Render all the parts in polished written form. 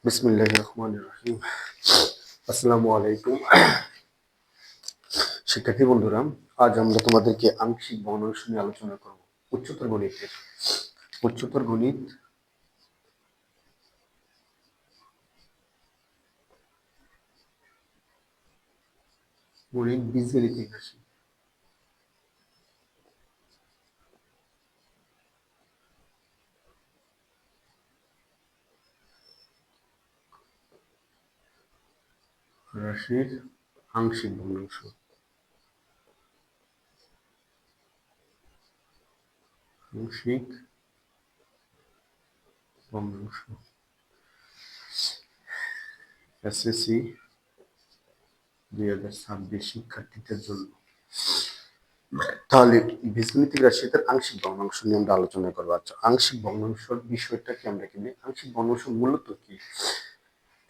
বিসমিল্লাহির রহমানির রহিম। আসসালামু আলাইকুম শিক্ষার্থী বন্ধুরা, আজ আমরা তোমাদেরকে আংশিক ভগ্নাংশ নিয়ে আলোচনা করব। উচ্চতর গণিতের উচ্চতর গণিত গণিত বীজগণিত রাশি। রাশির আংশিক ভগ্নাংশ। আংশিক ভগ্নাংশ এসএসসি 2026 শিক্ষার্থীদের জন্য। তাহলে বীজগণিতিক রাশিদের আংশিক ভগ্নাংশ নিয়ে আমরা আলোচনা করবো। আচ্ছা, আংশিক ভগ্নাংশের বিষয়টা কি আমরা কিনে আংশিক ভগ্নাংশ মূলত কি?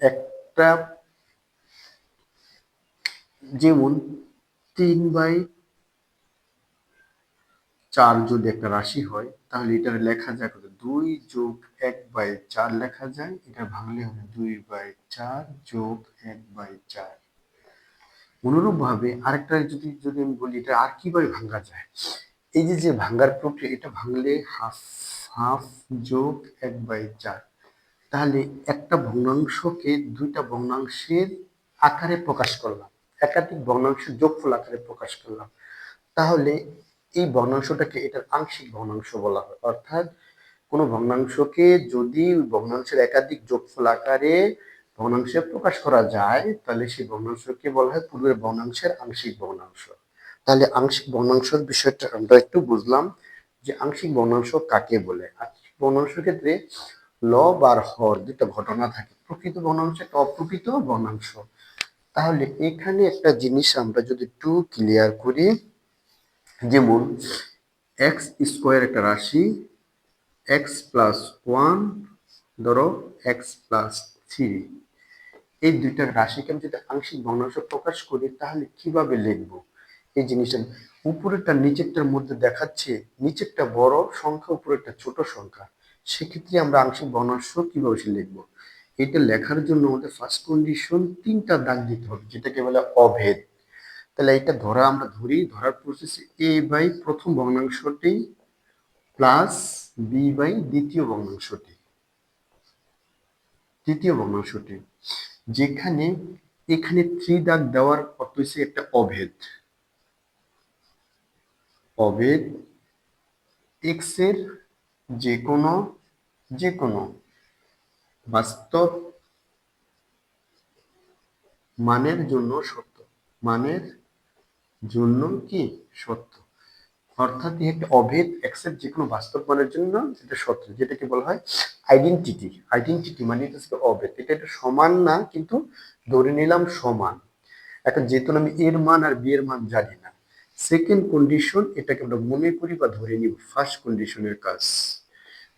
একটা যেমন 3/4 যদি একটা রাশি হয়, তাহলে এটা লেখা যায় কত? 2+1/4 লেখা যায়। এটা ভাঙলে হবে 2/4 যোগ 1/4। অনুরূপ ভাবে আরেকটা যদি যদি আমি বলি, এটা আর কিভাবে ভাঙা যায়? এই যে ভাঙার প্রক্রিয়া, এটা ভাঙলে হাফ হাফ যোগ 1/4। তাহলে একটা ভগ্নাংশকে দুইটা ভগ্নাংশের আকারে প্রকাশ করলাম, একাধিক ভগ্নাংশের যোগফল আকারে প্রকাশ করলাম। তাহলে এই ভগ্নাংশটাকে এটার আংশিক ভগ্নাংশ বলা হয়। অর্থাৎ কোনো ভগ্নাংশকে যদি ভগ্নাংশের একাধিক যোগফল আকারে ভগ্নাংশে প্রকাশ করা যায়, তাহলে সেই ভগ্নাংশকে বলা হয় পূর্বের ভগ্নাংশের আংশিক ভগ্নাংশ। তাহলে আংশিক ভগ্নাংশের বিষয়টা আমরা একটু বুঝলাম যে আংশিক ভগ্নাংশ কাকে বলে। আংশিক ভগ্নাংশের ক্ষেত্রে লব আর হর দুটো ঘটনা থাকে, প্রকৃত ভগ্নাংশ একটা অপ্রকৃত ভগ্নাংশ। তাহলে এখানে একটা জিনিস আমরা যদি একটু ক্লিয়ার করি, যেমন এক্স স্কোয়ার একটা রাশি, x+1 ধরো x+3, এই দুইটা রাশিকে আমি যদি আংশিক ভগ্নাংশ প্রকাশ করি, তাহলে কিভাবে লিখবো এই জিনিসটা? উপরেরটা নিচেরটার মধ্যে দেখাচ্ছে নিচেরটা বড় সংখ্যা, উপরেরটা ছোট সংখ্যা। সেক্ষেত্রে আমরা আংশিক ভগ্নাংশ কিভাবে লিখবো? এটা লেখার জন্য আমাদের ফার্স্ট কন্ডিশন 3টা দাগ দিতে হবে, যেটাকে বলে অভেদ। তাহলে এটা আমরা ধরার প্রসেসে a/, প্রথম ভগ্নাংশটি প্লাস b/, দ্বিতীয় ভগ্নাংশটি, যেখানে এখানে 3 দাগ দেওয়ার অর্থ হচ্ছে একটা অভেদ x এর যে কোনো বাস্তব মানের জন্য কি সত্য। অর্থাৎ একটা অভেদ x এর যে কোনো বাস্তব মানের জন্য এটা সত্য, যেটাকে বলা হয় আইডেন্টিটি। মানে এটা হচ্ছে অভেদ, এটা সমান না, কিন্তু ধরে নিলাম সমান। এখন যেহেতু আমি এর মান আর বি এর মান জানি না, সেকেন্ড কন্ডিশন এটাকে আমরা মনে করি বা ধরে নিব ফার্স্ট কন্ডিশনের কাজ।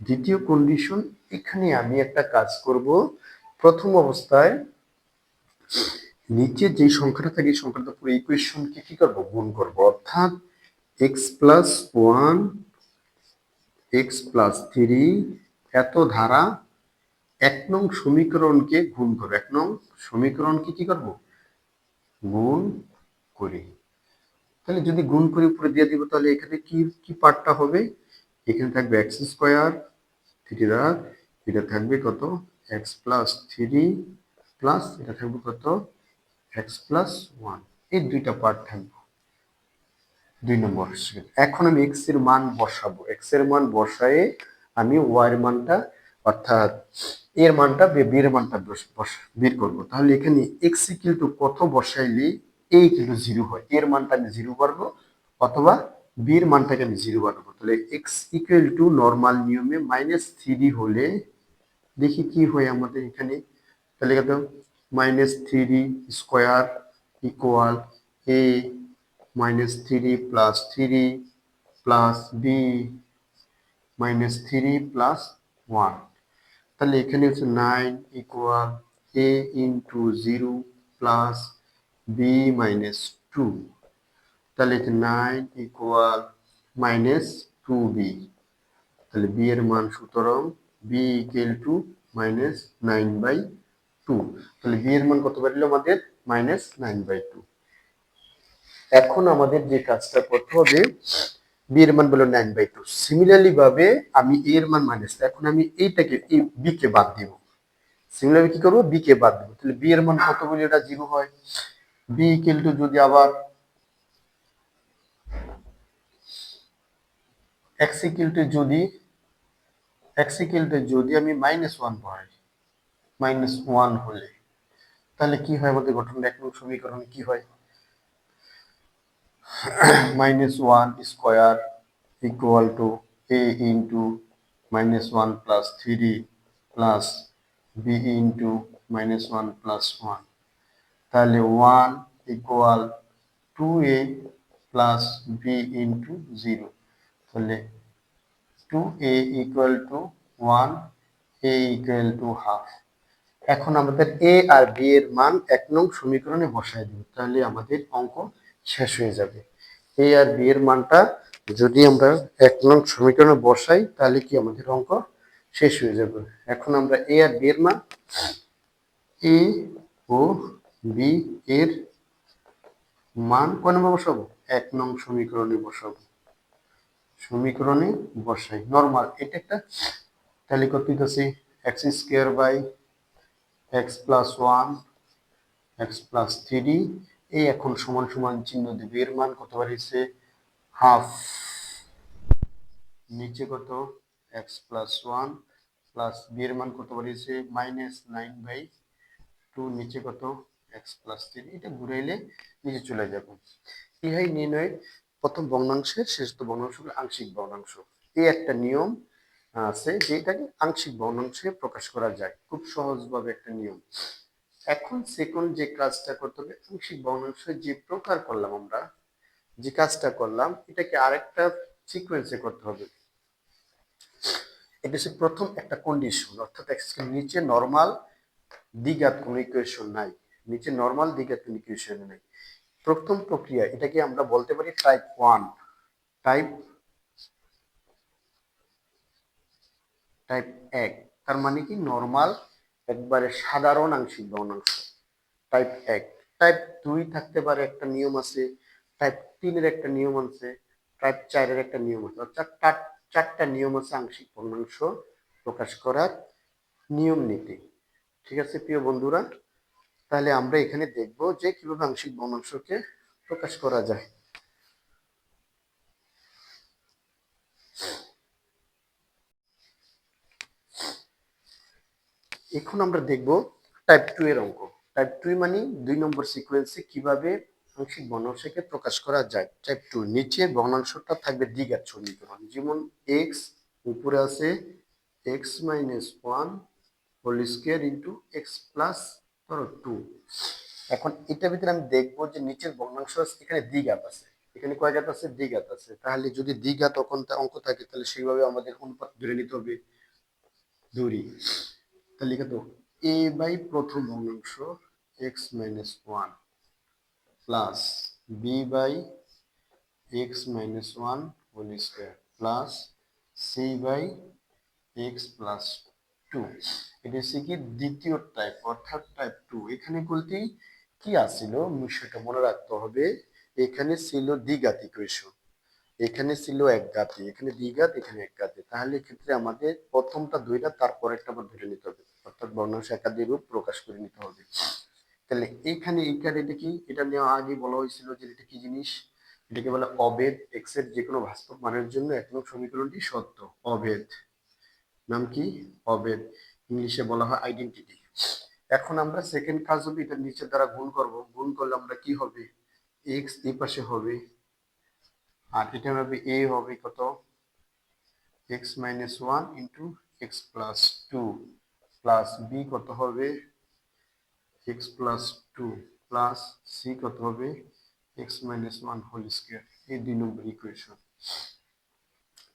দ্বিতীয় কন্ডিশন, এখানে আমি একটা কাজ করব। প্রথম অবস্থায় নিচে যে সংখ্যাটা থাকে এই সংখ্যাটা পুরো ইকুয়েশনকে কি করব? গুণ করব। অর্থাৎ x+1 x+3 এত ধারা 1 নং সমীকরণকে গুণ করব। 1 নং সমীকরণকে কি করব? গুণ করি। তাহলে যদি গুণ করে উপরে দিয়ে দিব, তাহলে এখানে কি কি পার্টটা হবে? এখানে থাকবে x² 3 এটা থাকবে কত? x+3 প্লাস এটা থাকবে কত? x+1। এই দুইটা পার্ট থাকবে 2 নম্বর। এখন আমি x এর মান বসাবো। x এর মান বসায়ে আমি y এর মানটা, অর্থাৎ এর মানটা b এর মানটা বের করব। তাহলে এখানে x কত বসাইলে a 0 হয়? এর মানটা আমি 0 পারবো, অথবা b এর মানটাকে আমি 0 বানাবো। তাহলে x নরমাল নিয়মে -3 হলে দেখি কি হয় আমাদের এখানে। তাহলে কত? -3² ইকুয়াল a -3 + 3 প্লাস b -3 + 1। তাহলে এখানে হচ্ছে 9 equal a into 0 plus b -2। তাহলে 9 ইকুয়াল -2b। তাহলে b এর মান সুতরাং b ইকুয়াল টু -9/2। টু। তাহলে বি এর মান কত বেরোলো আমাদের? -9/2। এখন আমাদের যে কাজটা করতে হবে, বি এর মান বললো 9/2। সিমিলারলি ভাবে আমি এ এর মান মাইনাস, এখন আমি এইটাকে এই বি কে বাদ দিব। সিমিলারলি কি করবো? বি কে বাদ দিব। তাহলে বি এর মান কত বলে এটা 0 হয়। বি ইকুয়াল টু যদি আবার এক্স ইকুয়াল টু যদি আমি -1 পাই, -1 হলে তাহলে কি হয় আমাদের গঠনটা? এক নং সমীকরণে কি হয়? -1 square equal to a into -1 plus 3 plus b into -1 plus 1। তাহলে 1 equal 2a plus b into 0। তাহলে 2a equal to 1, a equal to half. এখন আমাদের এ আর বি এর মান এক নং সমীকরণে বসায় দিব, তাহলে আমাদের অঙ্ক শেষ হয়ে যাবে। এ আর বি এর মানটা যদি আমরা এক নং সমীকরণে বসাই তাহলে কি আমাদের অঙ্ক শেষ হয়ে যাবে। এখন আমরা এ আর বি এর মান, এ ও বি এর মান কোন নম্বরে বসাবো? এক নং সমীকরণে বসাবো। সমীকরণে বসাই নরমাল, এটা একটা। তাহলে কত হইতাছে? X square by x plus 1 x plus 3। এই এখন সমান সমান চিহ্ন দেবে। এর মান কত বাড়িয়েছে? হাফ। নিচে কত? এক্স প্লাস 1 প্লাস বি এর মান কত বাড়িয়েছে? -9/2। নিচে কত? X plus 3। এটা ঘুরাইলে নিচে চলে যাবে। ইহাই নির্ণয় প্রথম ভগ্নাংশের শেষত ভগ্নাংশ আংশিক ভগ্নাংশ। এই একটা নিয়ম আছে যেটাকে আংশিক ভগ্নাংশে প্রকাশ করা যায়, খুব সহজভাবে একটা নিয়ম। এখন সেকেন্ড যে কাজটা করতে হবে, আংশিক ভগ্নাংশের যে প্রকার করলাম আমরা, যে কাজটা করলাম এটাকে আরেকটা সিকোয়েন্সে করতে হবে। এটা হচ্ছে প্রথম একটা কন্ডিশন, অর্থাৎ নিচে নরমাল দ্বিঘাত কোনো ইকুয়েশন নাই, নিচে নরমাল দ্বিঘাত কোনো ইকুয়েশন নাই। প্রথম প্রক্রিয়া এটাকে আমরা বলতে পারি টাইপ 1। টাইপ 1 তার মানে কি? নরমাল একবারে সাধারণ আংশিক ভগ্নাংশ, টাইপ 1। টাইপ 2 থাকতে পারে, একটা নিয়ম আছে। টাইপ 3 এর একটা নিয়ম আছে। টাইপ 4 এর একটা নিয়ম আছে। অর্থাৎ চারটা নিয়ম আছে আংশিক ভগ্নাংশ প্রকাশ করার নিয়ম নীতি। ঠিক আছে প্রিয় বন্ধুরা, তাহলে আমরা এখানে দেখব যে কিভাবে আংশিক ভগ্নাংশকে প্রকাশ করা যায়। এখন আমরা দেখব টাইপ 2 এর অঙ্ক। টাইপ 2 মানে 2 নম্বর সিকোয়েন্সে কিভাবে আংশিক ভগ্নাংশকে প্রকাশ করা যায়। টাইপ 2 নিচে ভগ্নাংশটা থাকবে দ্বিঘাত সমীকরণ, যেমন x উপরে আছে x minus 1 whole square into x plus 2। এখন এটার ভিতরে আমি দেখব যে নিচের ভগ্নাংশ আছে, এখানে দ্বিঘাত আছে। এখানে কয় ঘাত আছে? দ্বিঘাত আছে। তাহলে যদি দ্বিঘাত অঙ্ক থাকে তাহলে সেইভাবে আমাদের অনুপাত ধরে নিতে হবে, ধরি। তাহলে কত? a বাই প্রথম ভগ্নাংশ x minus 1 plus b by x minus 1 whole square plus c by x plus 2। এটা হচ্ছে কি দ্বিতীয় টাইপ, অর্থাৎ টাইপ 2। এখানে বলতে কি আসছিল বিষয়টা মনে রাখতে হবে। এখানে ছিল দ্বিঘাত ইকুয়েশন, এখানে ছিল একঘাতি, এখানে দ্বিঘাত, এখানে একঘাতি। তাহলে এক্ষেত্রে আমাদের প্রথমটা দুইটা, তারপর একটা আবার ধরে নিতে হবে, অর্থাৎ ভগ্নাংশ একাধিক রূপ প্রকাশ করে নিতে হবে। তাহলে এইখানে এটা কি? এটা নেওয়া আগে বলা হয়েছিল যে এটা কি জিনিস? এটাকে বলে অভেদ। এক্স এর যে কোনো বাস্তব মানের জন্য এক নং সমীকরণটি সত্য। অভেদ নাম কি? অভেদ। ইংলিশে বলা হয় আইডেন্টিটি। এখন আমরা সেকেন্ড কাজ হবে এটা নিচের দ্বারা গুণ করব। গুণ করলে আমরা কি হবে? এক্স এই পাশে হবে, আর এটা হবে a হবে কত? x minus 1 into x plus 2 plus B কত হবে? x প্লাস 2 প্লাস সি কত হবে? x minus 1 whole square. এই 2 নম্বর ইকুয়েশন।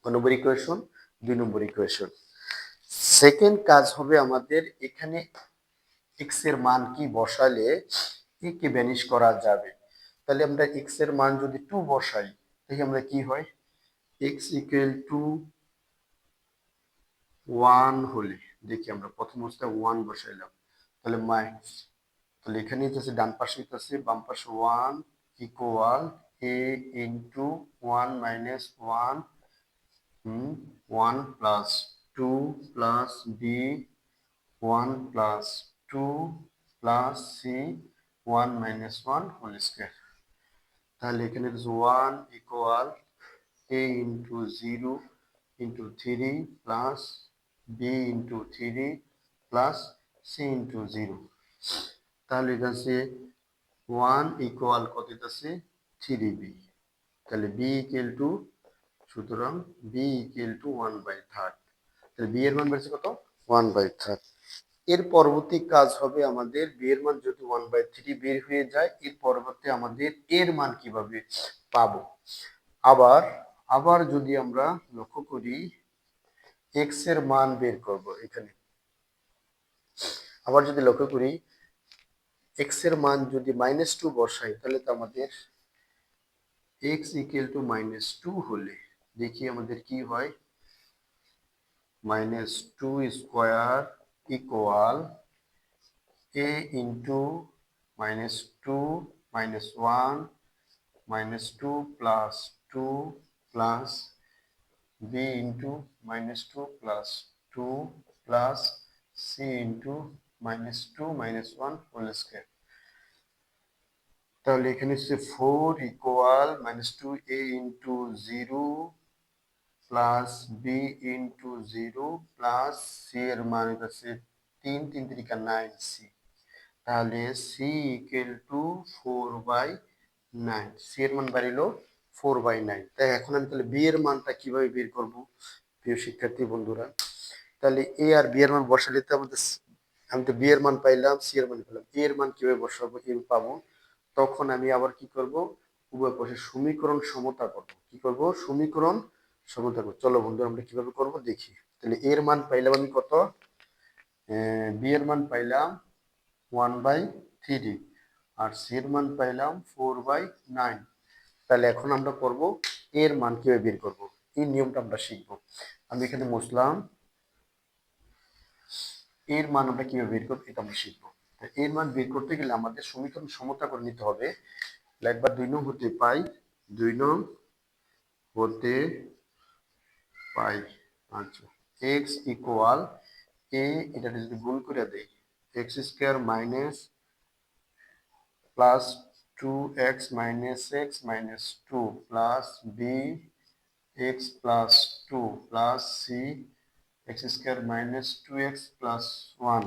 কোন নম্বর ইকুয়েশন? 2 নম্বর ইকুয়েশন। সেকেন্ড কাজ হবে আমাদের এখানে x এর মান কি বসালে a কে ভ্যানিশ করা যাবে। তাহলে আমরা x এর মান যদি 2 বসাই তাহলে আমরা কি হয়? x ইকুয়াল টু 1 হলে দেখি আমরা প্রথম অবস্থায় 1 বসাইলাম, তাহলে মাইনাস, তাহলে এখানে হচ্ছে ডান পাশে হইতেছে বাম পাশে 1 equal a into 1 minus 1 1 plus 2 plus b 1 plus 2 plus c 1 minus 1 whole square. তাহলে এখানে 1 equal a into 0 into 3 plus b into 3 plus c into 0। তাহলে এখানে 1 ইকুয়াল কত হইতাছে 3b। তাহলে b ইকুয়াল টু, সুতরাং b ইকুয়াল টু 1/3। তাহলে b এর মান বেরোচ্ছে কত 1/3। এর পরবর্তী কাজ হবে আমাদের b এর মান যদি 1/3 বের হয়ে যায়, এর পরবর্তী আমাদের এর মান কিভাবে পাবো। আবার আবার যদি আমরা লক্ষ্য করি x এর মান বের করব এখানে। আবার যদি লক্ষ্য করি x এর মান যদি -2 বসাই, তাহলে তো আমাদের x ইকুয়াল টু -2 হলে দেখি আমাদের কি হয়। -2 square equal a into -2 -1 -2 plus 2 plus b into -2 plus 2 plus c into -2 -1 whole square. তাহলে এখানে হচ্ছে 4 equal -2a into 0 plus b into 0 plus c এর মান হচ্ছে 3 3 3 9c। তাহলে c ইকুয়াল টু 4/9। c এর মান বাড়িল 4/9। তাই এখন আমি তাহলে b এর মানটা কিভাবে বের করব প্রিয় শিক্ষার্থী বন্ধুরা। তাহলে a আর b এর মান বসালে তো আমাদের, আমি তো b এর মান পাইলাম, c এর মান পেলাম, a এর মান কিভাবে বসাবো m পাবো। তখন আমি আবার কি করব, উভয় পাশে সমীকরণ সমতা করব। কি করব, সমীকরণ সমতা করব। চলো বন্ধুরা আমরা কিভাবে করব দেখি। তাহলে a এর মান পাইলাম আমি কত, b এর মান পাইলাম 1/3 আর c এর মান পাইলাম 4/9। তাহলে এখন আমরা করব এর মান কিভাবে বের করব, এই নিয়মটা আমরা শিখব। আমি এখানে মুছলাম, এর মান আমরা কিভাবে বের করব এটা আমরা শিখব। এর মান বের করতে গেলে আমাদের সমীকরণ সমতা করে নিতে হবে। একবার 2 নং হতে পাই, 2 নং হতে পাই। আচ্ছা, x ইকুয়াল a, এটা যদি গুণ করে দেই x square minus plus 2x minus x minus 2 plus b x plus 2 plus c x square minus 2x plus 1।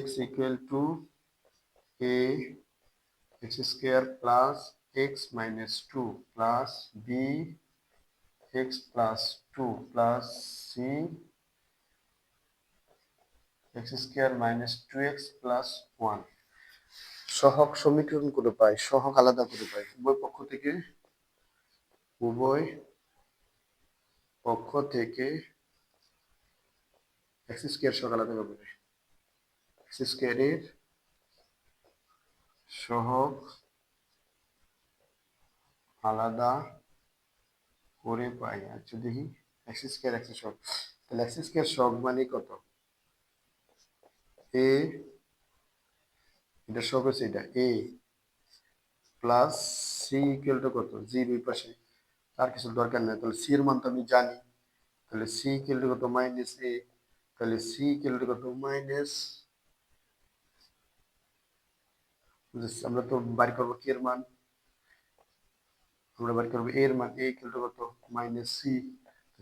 x equal to a x square plus x minus 2 plus b x plus 2 plus c x square minus 2x plus 1। সহগ সমীকরণ করে পাই, সহগ আলাদা করে পাই। উভয় পক্ষ থেকে x square সহগ আলাদা করে, x স্কয়ারের সহগ আলাদা করে পাই। আচ্ছা দেখি x স্কয়ার x সহগ, তাহলে x স্কয়ার সহগ মানে কত, a, এটা সহগ হচ্ছে এটা a plus c equal to কত 0, এই পাশে আর কিছু দরকার নেই। তাহলে c এর মান তো আমি জানি, তাহলে c ইকুয়াল টু কত মাইনাস a। তাহলে c ইকুয়াল টু কত মাইনাস, আমরা তো বাড়ি করবো কি এর মান, আমরা বাড়ি করবো এর মান, a ইকুয়াল টু কত মাইনাস c।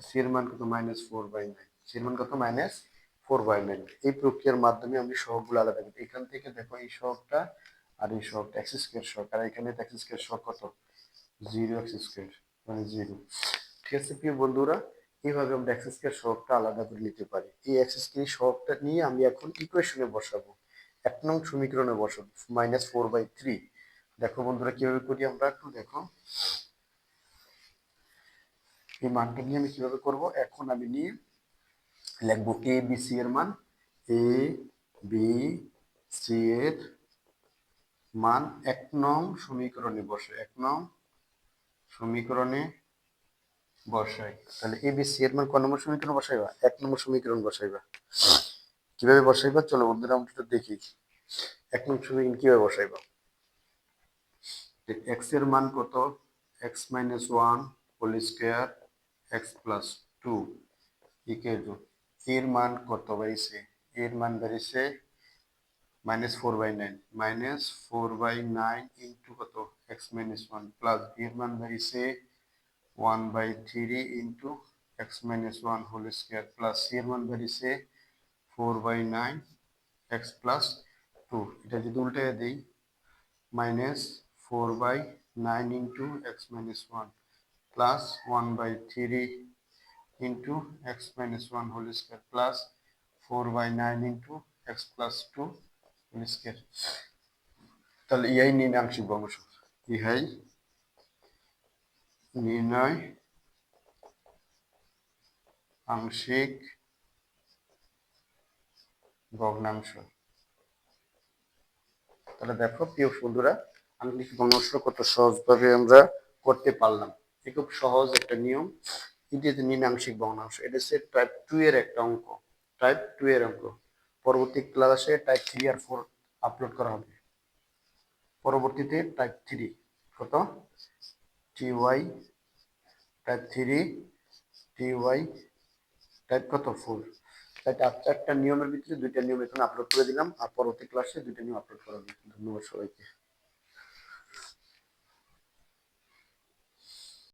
c এর মান কত -4/9, c এর মান কত -4/9। এই প্রক্রিয়ার মাধ্যমে আমি সহগগুলো আলাদা করি। এখান থেকে দেখো এই সহগটা আর এই সহগটা x স্কয়ার সহগ, আর এখানে x স্কয়ার সহগ কত 0 x স্কয়ার মানে 0। ঠিক আছে প্রিয় বন্ধুরা, এইভাবে আমরা x স্কয়ার সহগটা আলাদা করে নিতে পারি। এই x স্কয়ার সহগটা নিয়ে আমি এখন ইকুয়েশনে বসাবো, 1 নং সমীকরণে বসাবো -4/3। দেখো বন্ধুরা কিভাবে করি আমরা, একটু দেখো এই মানটা নিয়ে আমি কিভাবে করব। এখন আমি নিয়ে লিখবো a b c এর মান, a b c এর মান 1 নং সমীকরণে বসে, 1 নং সমীকরণে বসাই। তাহলে a b c এর মান কোন নম্বর সমীকরণে বসাইবা, 1 নম্বর সমীকরণ বসাইবা। কিভাবে বসাইবা চলো বন্ধুরা আমরা একটু দেখি। 1 নং সমীকরণ কিভাবে বসাইবা। এক্স এর মান কত, x minus one whole square x plus two equal to এর মান কত বেরিয়েছে, এর মান বেরিয়েছে -4/9 -4/9 ইন্টু কত x minus one plus B এর মান বেরিয়েছে 1/3 into x minus one whole square plus C এর মান বেরিয়েছে 4/9 এক্স প্লাস টু। এটা যদি উল্টে দিই -4/9 into x minus one plus 1/3 into x minus one whole square plus 4/9 into x plus two whole square. তাহলে ইহাই নির্ণয় আংশিক ভগ্নাংশ, ইহাই নির্ণয় আংশিক ভগ্নাংশ। তাহলে দেখো প্রিয় বন্ধুরা, আংশিক ভগ্নাংশ কত সহজভাবে আমরা করতে পারলাম। এই খুব সহজ একটা নিয়ম। এটি হচ্ছে নিম্ন আংশিক ভগ্নাংশ, এটা হচ্ছে টাইপ 2 এর একটা অঙ্ক, টাইপ 2 এর অঙ্ক। পরবর্তী ক্লাসে টাইপ 3 আর 4 আপলোড করা হবে। পরবর্তীতে টাইপ 3 কত টি ওয়াই, টাইপ 3 টি ওয়াই, টাইপ কত 4। তাই 4টা নিয়মের ভিতরে 2টা নিয়ম এখানে আপলোড করে দিলাম, আর পরবর্তী ক্লাসে 2টা নিয়ম আপলোড করা হবে। ধন্যবাদ সবাইকে।